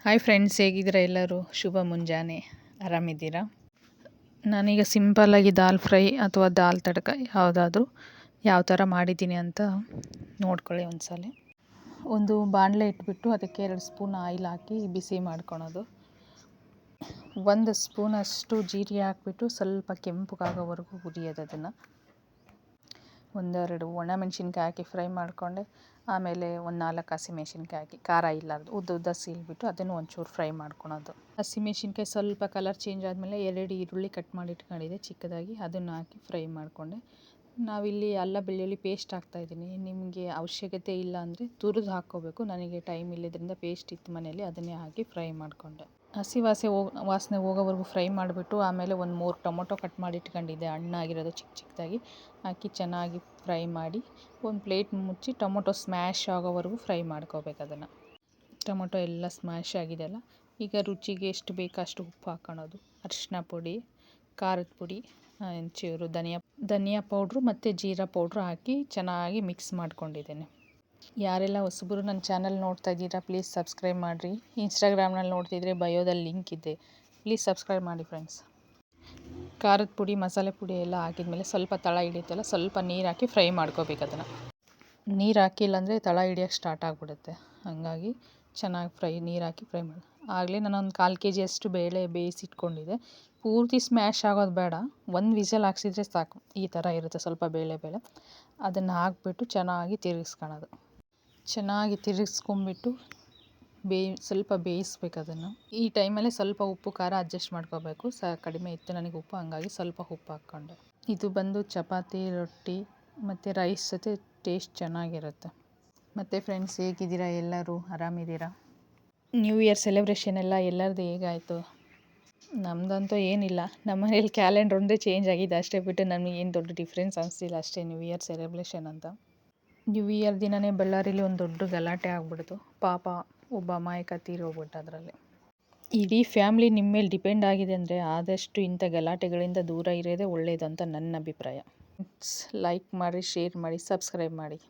Hi friends, ಹೇಗಿದ್ದೀರಾ ಎಲ್ಲರೂ? ಶುಭ ಮುಂಜಾನೆ. ಆರಾಮಿದ್ದೀರಾ? ನಾನೀಗ ಸಿಂಪಲ್ಲಾಗಿ ದಾಲ್ ಫ್ರೈ ಅಥವಾ ದಾಲ್ ತಡಕ ಯಾವುದಾದ್ರೂ ಯಾವ ಥರ ಮಾಡಿದ್ದೀನಿ ಅಂತ ನೋಡ್ಕೊಳ್ಳಿ ಒಂದ್ಸಲ. ಒಂದು ಬಾಣಲೆ ಇಟ್ಬಿಟ್ಟು ಅದಕ್ಕೆ 2 ಸ್ಪೂನ್ ಆಯಿಲ್ ಹಾಕಿ ಬಿಸಿ ಮಾಡ್ಕೊಳೋದು. 1 ಸ್ಪೂನಷ್ಟು ಜೀರಿಗೆ ಹಾಕ್ಬಿಟ್ಟು ಸ್ವಲ್ಪ ಕೆಂಪಗಾಗೋವರೆಗೂ ಹುರಿಯೋದು. ಅದನ್ನು 1-2 ಒಣಮೆಣ್ಸಿನ್ಕಾಯಿ ಹಾಕಿ ಫ್ರೈ ಮಾಡಿಕೊಂಡೆ. ಆಮೇಲೆ 1-4 ಹಸಿಮೆಣ್ಸಿನ್ಕಾಯಿ ಹಾಕಿ, ಖಾರ ಇಲ್ಲಾರ್ದು ಉದ್ದ ಸೀಳ್ಬಿಟ್ಟು ಅದನ್ನು ಒಂಚೂರು ಫ್ರೈ ಮಾಡ್ಕೊಳೋದು. ಹಸಿಮೆಣ್ಸಿನ್ಕಾಯಿ ಸ್ವಲ್ಪ ಕಲರ್ ಚೇಂಜ್ ಆದಮೇಲೆ 2 ಈರುಳ್ಳಿ ಕಟ್ ಮಾಡಿ ಇಟ್ಕೊಂಡಿದ್ದೆ ಚಿಕ್ಕದಾಗಿ, ಅದನ್ನು ಹಾಕಿ ಫ್ರೈ ಮಾಡಿಕೊಂಡೆ. ನಾವಿಲ್ಲಿ ಅಲ್ಲ ಬೆಳ್ಳುಳ್ಳಿ ಪೇಸ್ಟ್ ಹಾಕ್ತಾಯಿದ್ದೀನಿ. ನಿಮಗೆ ಅವಶ್ಯಕತೆ ಇಲ್ಲ ಅಂದರೆ ತುರಿದು ಹಾಕ್ಕೋಬೇಕು. ನನಗೆ ಟೈಮ್ ಇಲ್ಲದ್ರಿಂದ ಪೇಸ್ಟ್ ಇತ್ತು ಮನೇಲಿ, ಅದನ್ನೇ ಹಾಕಿ ಫ್ರೈ ಮಾಡಿಕೊಂಡೆ. ಹಸಿ ವಾಸನೆ ಹೋಗೋವರೆಗೂ ಫ್ರೈ ಮಾಡಿಬಿಟ್ಟು ಆಮೇಲೆ 1-3 ಟೊಮೊಟೊ ಕಟ್ ಮಾಡಿ ಇಟ್ಕೊಂಡಿದ್ದೆ, ಹಣ್ಣಾಗಿರೋದು ಚಿಕ್ಕದಾಗಿ ಹಾಕಿ ಚೆನ್ನಾಗಿ ಫ್ರೈ ಮಾಡಿ ಒಂದು ಪ್ಲೇಟ್ ಮುಚ್ಚಿ ಟೊಮೊಟೊ ಸ್ಮ್ಯಾಶ್ ಆಗೋವರೆಗೂ ಫ್ರೈ ಮಾಡ್ಕೋಬೇಕು. ಅದನ್ನು ಟೊಮೊಟೊ ಎಲ್ಲ ಸ್ಮ್ಯಾಶ್ ಆಗಿದೆಯಲ್ಲ, ಈಗ ರುಚಿಗೆ ಎಷ್ಟು ಬೇಕೋ ಅಷ್ಟು ಉಪ್ಪು ಹಾಕ್ಕೊಳ್ಳೋದು. ಅರಿಶಿನ ಪುಡಿ, ಖಾರದ ಪುಡಿ, ಒಂಚೂರು ಧನಿಯಾ ಪೌಡ್ರು ಮತ್ತು ಜೀರಾ ಪೌಡ್ರು ಹಾಕಿ ಚೆನ್ನಾಗಿ ಮಿಕ್ಸ್ ಮಾಡ್ಕೊಂಡಿದ್ದೇನೆ. ಯಾರೆಲ್ಲ ಹೊಸಬರು ನನ್ನ ಚಾನಲ್ ನೋಡ್ತಾ ಇದ್ದೀರಾ ಪ್ಲೀಸ್ ಸಬ್ಸ್ಕ್ರೈಬ್ ಮಾಡಿರಿ. ಇನ್ಸ್ಟಾಗ್ರಾಮ್ನಲ್ಲಿ ನೋಡ್ತಿದ್ರೆ ಬಯೋದಲ್ಲಿ ಲಿಂಕ್ ಇದೆ, ಪ್ಲೀಸ್ ಸಬ್ಸ್ಕ್ರೈಬ್ ಮಾಡಿ ಫ್ರೆಂಡ್ಸ್. ಖಾರದ ಪುಡಿ, ಮಸಾಲೆ ಪುಡಿ ಎಲ್ಲ ಹಾಕಿದ್ಮೇಲೆ ಸ್ವಲ್ಪ ತಳ ಹಿಡಿಯುತ್ತಲ್ಲ, ಸ್ವಲ್ಪ ನೀರು ಹಾಕಿ ಫ್ರೈ ಮಾಡ್ಕೋಬೇಕು. ಅದನ್ನು ನೀರು ಹಾಕಿಲ್ಲ ಅಂದರೆ ತಳ ಹಿಡಿಯೋಕ್ಕೆ ಸ್ಟಾರ್ಟ್ ಆಗಿಬಿಡುತ್ತೆ. ಹಾಗಾಗಿ ಚೆನ್ನಾಗಿ ನೀರು ಹಾಕಿ ಫ್ರೈ ಮಾಡಿ. ಆಗಲೇ ನಾನೊಂದು 1/4 kg ಬೇಳೆ ಬೇಯಿಸಿಟ್ಕೊಂಡಿದ್ದೆ. ಪೂರ್ತಿ ಸ್ಮ್ಯಾಶ್ ಆಗೋದು ಬೇಡ, 1 ವಿಸಲ್ ಹಾಕ್ಸಿದ್ರೆ ಸಾಕು. ಈ ಥರ ಇರುತ್ತೆ ಸ್ವಲ್ಪ ಬೇಳೆ. ಅದನ್ನು ಹಾಕ್ಬಿಟ್ಟು ಚೆನ್ನಾಗಿ ತಿರುಗಿಸ್ಕೊಳ್ಳೋದು. ಚೆನ್ನಾಗಿ ತಿರುಗಿಸ್ಕೊಂಬಿಟ್ಟು ಸ್ವಲ್ಪ ಬೇಯಿಸ್ಬೇಕು ಅದನ್ನು. ಈ ಟೈಮಲ್ಲೇ ಸ್ವಲ್ಪ ಉಪ್ಪು ಖಾರ ಅಡ್ಜಸ್ಟ್ ಮಾಡ್ಕೋಬೇಕು. ಕಡಿಮೆ ಇತ್ತು ನನಗೆ ಉಪ್ಪು, ಹಂಗಾಗಿ ಸ್ವಲ್ಪ ಉಪ್ಪು ಹಾಕ್ಕೊಂಡೆ. ಇದು ಬಂದು ಚಪಾತಿ, ರೊಟ್ಟಿ ಮತ್ತು ರೈಸ್ ಜೊತೆ ಟೇಸ್ಟ್ ಚೆನ್ನಾಗಿರುತ್ತೆ. ಮತ್ತು ಫ್ರೆಂಡ್ಸ್, ಹೇಗಿದ್ದೀರಾ ಎಲ್ಲರೂ? ಆರಾಮಿದ್ದೀರಾ? ನ್ಯೂ ಇಯರ್ ಸೆಲೆಬ್ರೇಷನ್ ಎಲ್ಲ ಎಲ್ಲರದ್ದು ಹೇಗಾಯಿತು? ನಮ್ಮದಂತೂ ಏನಿಲ್ಲ, ನಮ್ಮ ಮನೇಲಿ ಕ್ಯಾಲೆಂಡ್ರ್ ಒಂದೇ ಚೇಂಜ್ ಆಗಿದೆ ಅಷ್ಟೇ ಬಿಟ್ಟು ನಮಗೇನು ದೊಡ್ಡ ಡಿಫ್ರೆನ್ಸ್ ಅನಿಸ್ತಿಲ್ಲ ಅಷ್ಟೇ ನ್ಯೂ ಇಯರ್ ಸೆಲೆಬ್ರೇಷನ್ ಅಂತ. ನ್ಯೂ ಇಯರ್ ದಿನವೇ ಬಳ್ಳಾರಿಲಿ ಒಂದು ದೊಡ್ಡ ಗಲಾಟೆ ಆಗ್ಬಿಡ್ತು. ಪಾಪ ಒಬ್ಬ ಅಮಾಯಕ ತೀರೋಗ್ಬಿಟ್ಟ ಅದರಲ್ಲಿ. ಇಡೀ ಫ್ಯಾಮ್ಲಿ ನಿಮ್ಮ ಮೇಲೆ ಡಿಪೆಂಡ್ ಆಗಿದೆ ಅಂದರೆ ಆದಷ್ಟು ಇಂಥ ಗಲಾಟೆಗಳಿಂದ ದೂರ ಇರೋದೇ ಒಳ್ಳೆಯದು ಅಂತ ನನ್ನ ಅಭಿಪ್ರಾಯ. ಲೈಕ್ ಮಾಡಿ, ಶೇರ್ ಮಾಡಿ, ಸಬ್ಸ್ಕ್ರೈಬ್ ಮಾಡಿ.